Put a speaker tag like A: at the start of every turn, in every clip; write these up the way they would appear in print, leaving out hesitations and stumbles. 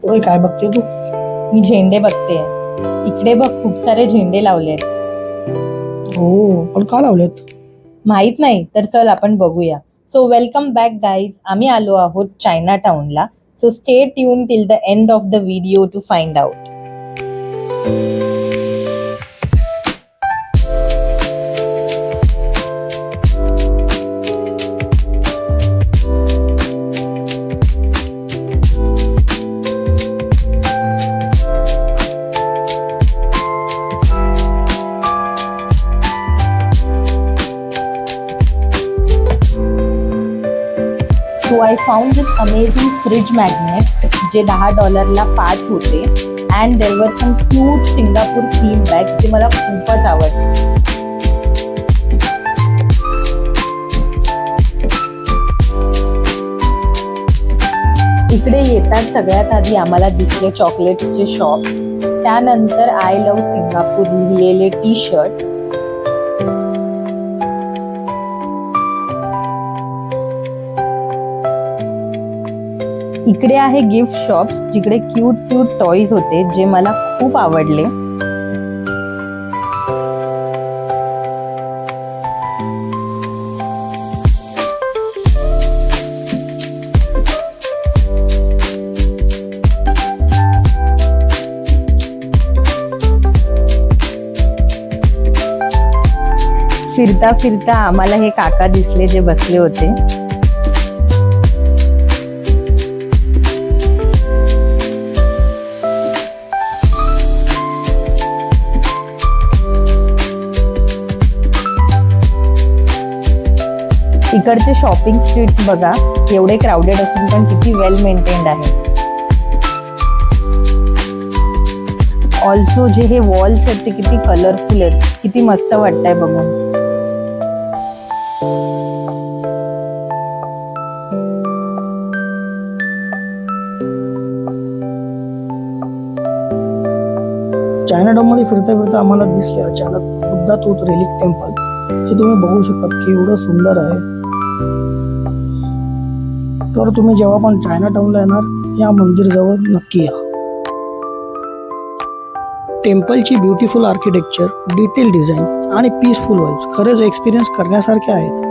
A: ओय, काय बघते तू?
B: मी झेंडे बघते. इकडे बघ, खूप सारे झेंडे लावलेत.
A: हो, पण का लावलेत?
B: माहित नाही, तर चल आपण बघूया. So welcome back guys. आम्ही आलो आहोत चायना टाउनला. So stay tune till the end of the video to find out. So I found this amazing fridge magnets जे $10ला 5 होते. And there were some cute Singapore theme bags जे मला खूपच आवडले. इकडे येतात सगळ्यात आधी आम्हाला दिसले चॉकलेट्सचे शॉप. त्यानंतर आय लव्ह सिंगापूर लिहिलेले टी शर्ट्स. इकडे आहे गिफ्ट शॉप्स जिकडे क्यूट क्यूट टॉयज होते जे मला खूप आवडले. फिरता फिरता आम्हाला हे काका दिसले जे बसले होते. इकडचे शॉपिंग स्ट्रीट्स बघा, एवढे क्राऊडेड असून पण किती वेल मेंटेन्ड आहे. ऑल्सो जे हे वॉल्स आहेत ते किती कलरफुल आहेत, किती मस्त वाटतंय बघून.
A: चायनाटाउन मध्ये फिरता फिरता आम्हाला दिसले अचानक बुद्धा तूत रेलिक टेम्पल. हे तुम्ही बघू शकता केवढं सुंदर आहे. तर तुम्ही जेव्हा पण चायनाटाउनला येणार या मंदिर जवळ नक्की या. टेम्पलची ब्युटिफुल आर्किटेक्चर, डिटेल डिझाईन आणि पीसफुल वाईब्स खरेच एक्सपिरियन्स करण्यासारखे आहेत.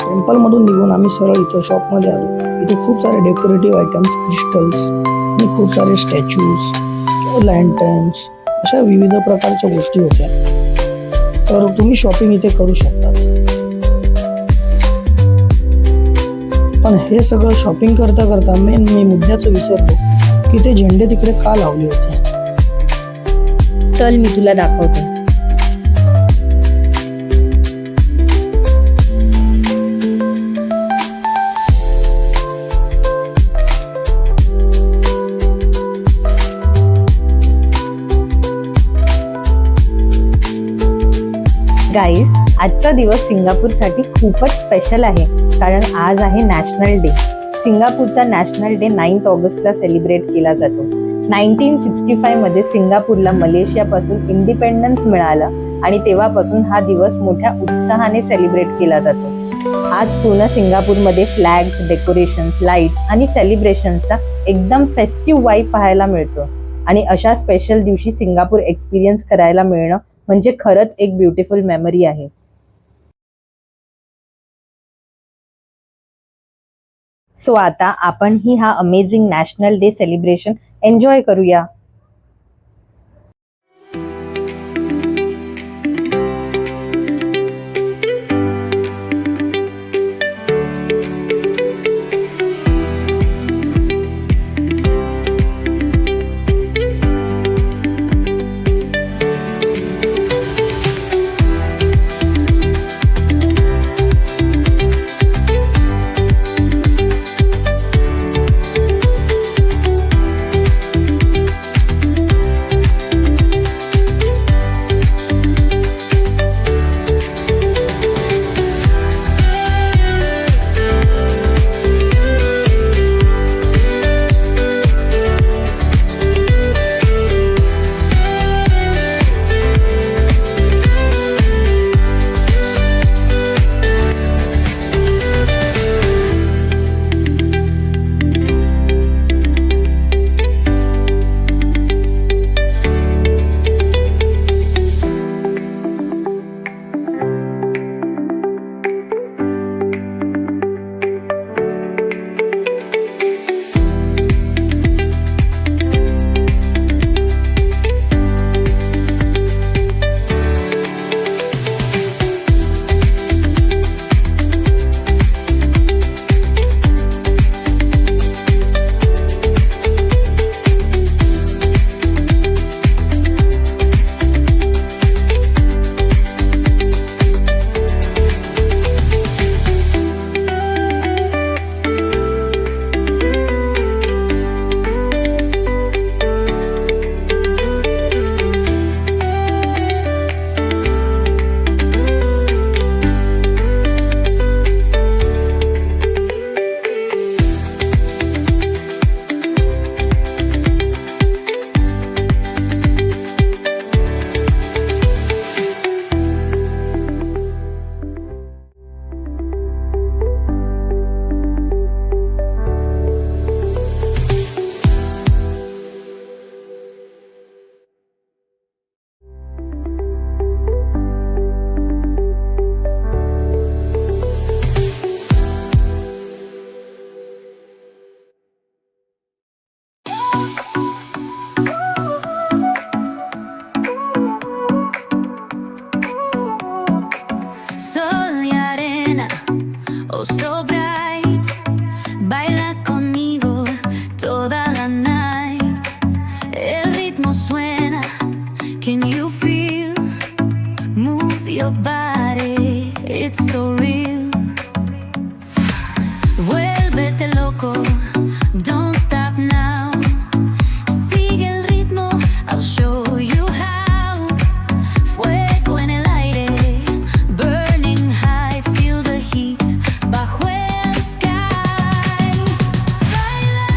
A: टेम्पल मधून निघून आम्ही सरळ इथं शॉप मध्ये आलो. इथे खूप सारे डेकोरेटिव्ह आयटम्स, क्रिस्टल्स आणि खूप सारे स्टॅच्यूज, लँटर्न्स अशा विविध प्रकारच्या गोष्टी होत्या. तर तुम्ही शॉपिंग इथे करू शकता. पण हे सगळं शॉपिंग करता करता मी मुद्द्याचं विसरलो की ते झेंडे तिकडे का लावले होते.
B: चल मी तुला दाखवते. गाईज, आजचा दिवस सिंगापूरसाठी खूपच स्पेशल आहे कारण आज आहे नॅशनल डे. सिंगापूरचा नॅशनल डे 9 ऑगस्टला सेलिब्रेट केला जातो. 1965 मध्ये सिंगापूरला मलेशियापासून इंडिपेंडन्स मिळालं आणि तेव्हापासून हा दिवस मोठ्या उत्साहाने सेलिब्रेट केला जातो. आज पूर्ण सिंगापूरमध्ये फ्लॅग्स, डेकोरेशन्स, लाईट्स आणि सेलिब्रेशन्सचा एकदम फेस्टिव्ह वाईब पाहायला मिळतो. आणि अशा स्पेशल दिवशी सिंगापूर एक्सपिरियन्स करायला मिळणं म्हणजे खरंच एक ब्युटिफुल मेमरी आहे. सो आता आपण ही हा amazing national day celebration enjoy करूया.
C: your body, it's so real. Vuélvete loco, don't stop now. Sigue el ritmo, I'll show you how. Fuego en el aire, burning high, feel the heat bajo el sky. Baila,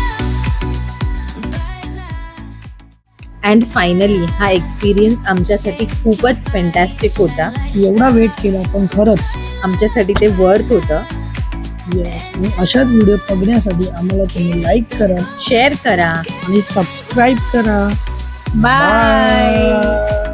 C: baila.
B: And finally हा experience आमच्यासाठी खूपच fantastic होता.
A: एवढा weight केला पण खरंच
B: आमच्यासाठी ते वर्थ होतं.
A: येस. आणि अशाच व्हिडिओ बघण्यासाठी आम्हाला तुम्ही लाईक करा
B: शेअर करा.
A: आणि सबस्क्राईब करा.
B: बाय.
A: बाय.